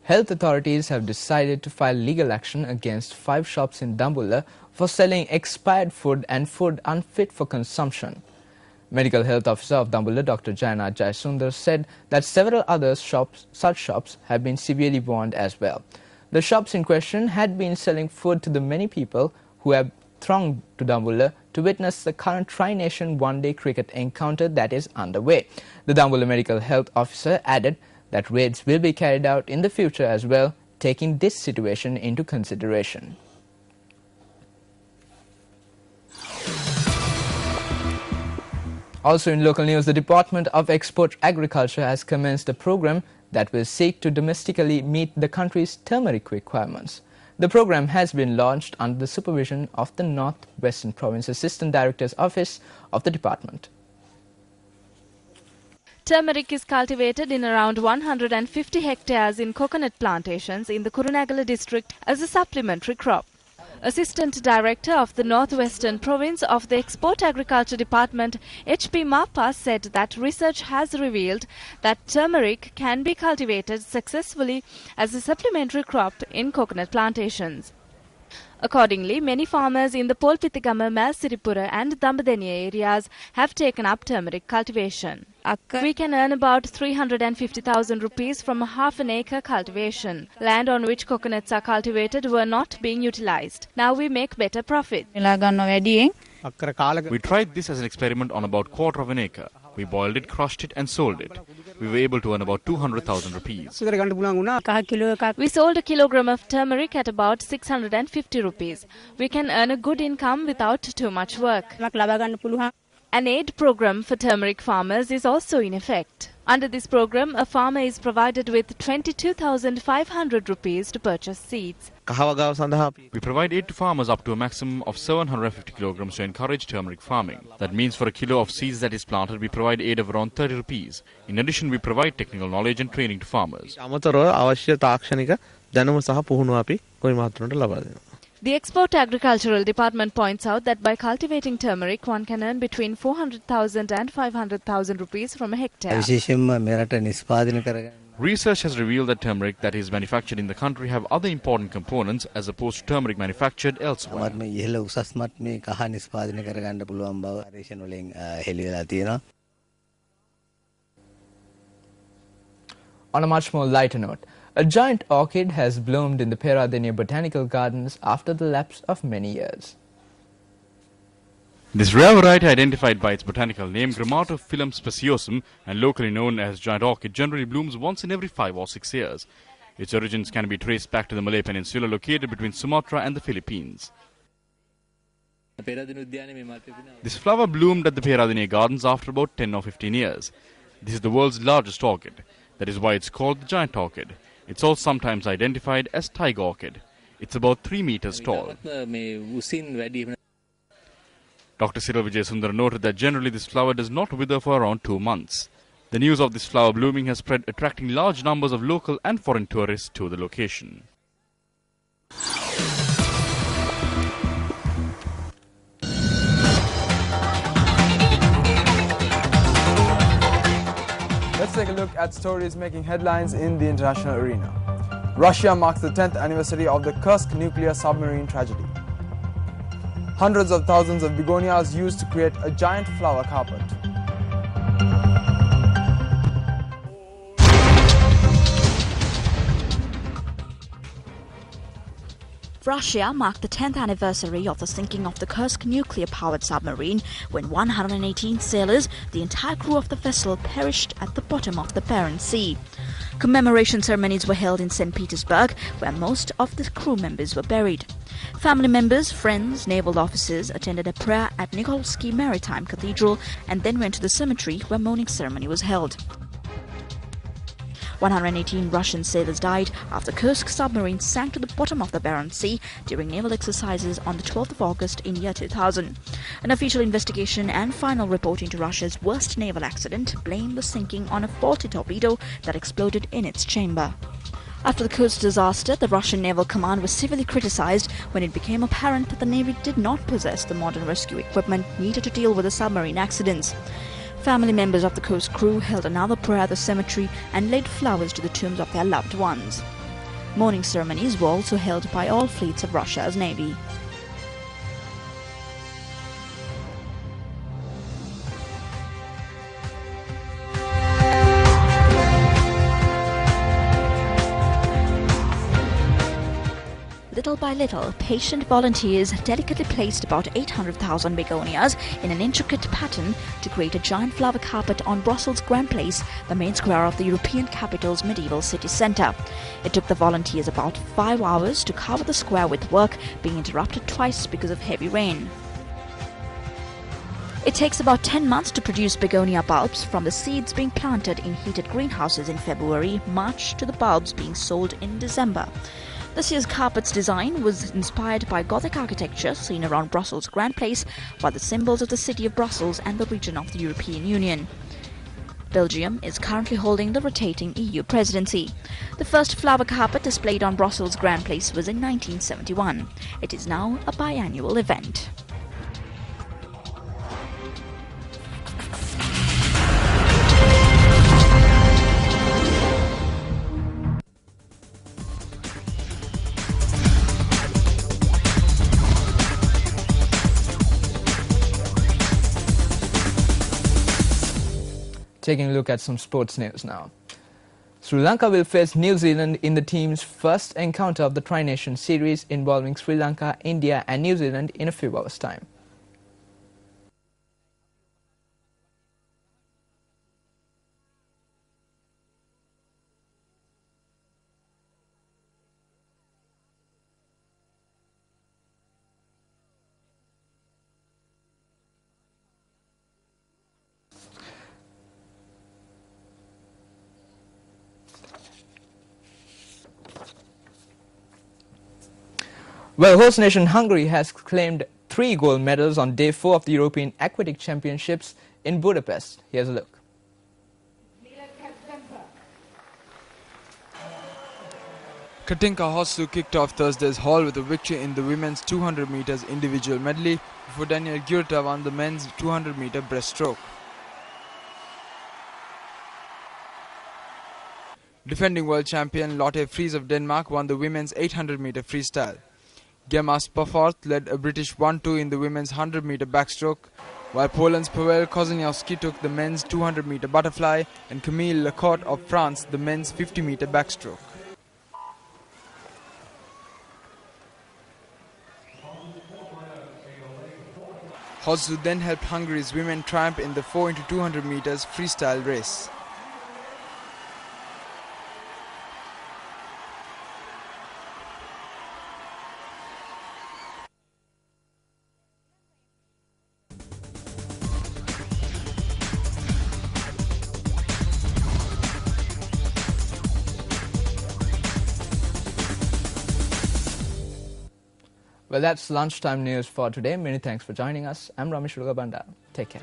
Health authorities have decided to file legal action against 5 shops in Dambulla for selling expired food and food unfit for consumption. Medical Health Officer of Dambulla, Dr. Jayanath Jayasundar, said that several other such shops have been severely warned as well. The shops in question had been selling food to the many people who have thronged to Dambulla to witness the current Tri-Nation one-day cricket encounter that is underway. The Dambulla Medical Health Officer added that raids will be carried out in the future as well, taking this situation into consideration. Also in local news, the Department of Export Agriculture has commenced a program that will seek to domestically meet the country's turmeric requirements. The program has been launched under the supervision of the North Western Province Assistant Director's Office of the department. Turmeric is cultivated in around 150 hectares in coconut plantations in the Kurunegala district as a supplementary crop. Assistant Director of the Northwestern Province of the Export Agriculture Department, H.P. Mappa, said that research has revealed that turmeric can be cultivated successfully as a supplementary crop in coconut plantations. Accordingly, many farmers in the Polpitigama, Malsiripura and Dambadeniya areas have taken up turmeric cultivation. We can earn about 350,000 rupees from a half an acre cultivation. Land on which coconuts are cultivated were not being utilized. Now we make better profit. We tried this as an experiment on about quarter of an acre. We boiled it, crushed it and sold it. We were able to earn about 200,000 rupees. We sold a kilogram of turmeric at about 650 rupees. We can earn a good income without too much work. An aid program for turmeric farmers is also in effect. Under this program, a farmer is provided with 22,500 rupees to purchase seeds. We provide aid to farmers up to a maximum of 750 kilograms to encourage turmeric farming. That means for a kilo of seeds that is planted, we provide aid of around 30 rupees. In addition, we provide technical knowledge and training to farmers. The Export Agricultural Department points out that by cultivating turmeric, one can earn between 400,000 and 500,000 rupees from a hectare. Research has revealed that turmeric that is manufactured in the country have other important components as opposed to turmeric manufactured elsewhere. On a much more lighter note, a giant orchid has bloomed in the Peradeniya Botanical Gardens after the lapse of many years. This rare variety, identified by its botanical name Grammatophyllum speciosum and locally known as giant orchid, generally blooms once in every 5 or 6 years. Its origins can be traced back to the Malay Peninsula located between Sumatra and the Philippines. This flower bloomed at the Peradeniya Gardens after about 10 or 15 years. This is the world's largest orchid. That is why it's called the giant orchid. It's also sometimes identified as tiger orchid. It's about 3 meters tall. Dr. Cyril Vijayasundar noted that generally this flower does not wither for around 2 months. The news of this flower blooming has spread, attracting large numbers of local and foreign tourists to the location. Let's take a look at stories making headlines in the international arena. Russia marks the 10th anniversary of the Kursk nuclear submarine tragedy. Hundreds of thousands of begonias used to create a giant flower carpet. Russia marked the 10th anniversary of the sinking of the Kursk nuclear-powered submarine when 118 sailors, the entire crew of the vessel, perished at the bottom of the Barents Sea. Commemoration ceremonies were held in St. Petersburg, where most of the crew members were buried. Family members, friends, naval officers attended a prayer at Nikolsky Maritime Cathedral and then went to the cemetery where mourning ceremony was held. 118 Russian sailors died after Kursk submarine sank to the bottom of the Barents Sea during naval exercises on the 12th of August in year 2000. An official investigation and final report into Russia's worst naval accident blamed the sinking on a faulty torpedo that exploded in its chamber. After the Kursk disaster, the Russian Naval Command was severely criticized when it became apparent that the Navy did not possess the modern rescue equipment needed to deal with the submarine accidents. Family members of the Kursk crew held another prayer at the cemetery and laid flowers to the tombs of their loved ones. Morning ceremonies were also held by all fleets of Russia's navy. Little by little, patient volunteers delicately placed about 800,000 begonias in an intricate pattern to create a giant flower carpet on Brussels' Grand Place, the main square of the European capital's medieval city centre. It took the volunteers about 5 hours to cover the square, with work being interrupted twice because of heavy rain. It takes about 10 months to produce begonia bulbs, from the seeds being planted in heated greenhouses in February, March to the bulbs being sold in December. This year's carpet's design was inspired by Gothic architecture seen around Brussels' Grand Place, by the symbols of the city of Brussels and the region of the European Union. Belgium is currently holding the rotating EU presidency. The first flower carpet displayed on Brussels' Grand Place was in 1971. It is now a biannual event. Taking a look at some sports news now. Sri Lanka will face New Zealand in the team's first encounter of the Tri-Nation Series involving Sri Lanka, India and New Zealand in a few hours' time. Well, host nation Hungary has claimed 3 gold medals on day 4 of the European Aquatic Championships in Budapest. Here's a look. Katinka Hosszu kicked off Thursday's haul with a victory in the women's 200 meters individual medley before Daniel Gyurta won the men's 200 meter breaststroke. Defending world champion Lotte Friis of Denmark won the women's 800 meter freestyle. Gemma Spofford led a British 1-2 in the women's 100 meter backstroke, while Poland's Paweł Kozaniowski took the men's 200 meter butterfly and Camille Lecourt of France the men's 50 meter backstroke. Hosszu then helped Hungary's women triumph in the 4x200 meters freestyle race. Well, that's lunchtime news for today. Many thanks for joining us. I'm Ramesh Rugabanda. Take care.